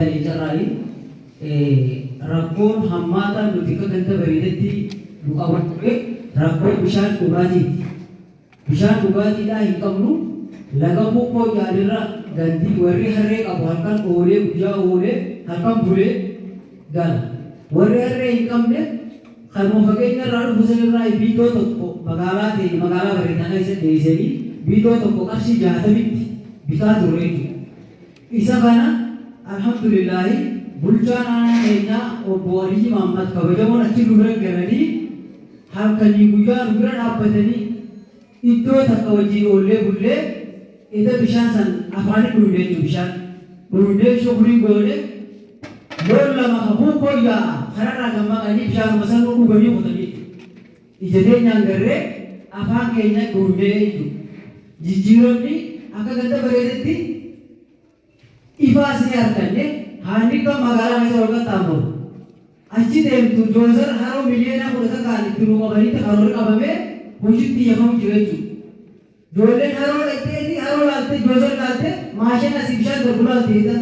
Jarra'i rakkoon hammaataan nuti akka ganda bareedetti nu qaban ture rakkoon bishaan dhugaatiiti. Bishaan dhugaatiidhaa hin qabnu laga boqqoo jaalirra gandi warri harree qabu halkan oolee guyyaa oolee halkan bulee gala. Warri harree hin qabne kanuma fageenya irraa dhufu sanirraa biitoo tokko magaalaa bareedaa keessa deessanii biitoo tokko qarshii 60tti bitaa ture jechuudha. Isa kana alhamdulillahi bulchaan aanaa keenyaa obbo Aliyyi Mahammad kabajamoon achi nu bira galanii halkanii guyyaa nu bira dhaabbatanii iddoo takka wajjin oollee bullee ida bishaan san afaan dhundee bishaan dhundee shukrii goone loon lama habuu koyyaa kararraa gammaqanii bishaan masanuu dhuganii qotanii ijateenyaan garree afaan keenya dhundee jijjiironni akka ganda bareedetti ifaas ni arganne haandi kan magaalaa keessa wal qaxxaamuru achi deemtu joozar haroo miliyoona 10 kaan itti nu qabanii karoora qabamee hojiitti yakamu jira jechuudha. Ijoolleen haroo dhaqxeeti haroo laaltee joozar laaltee maashina asii bishaan darbuu laalteeta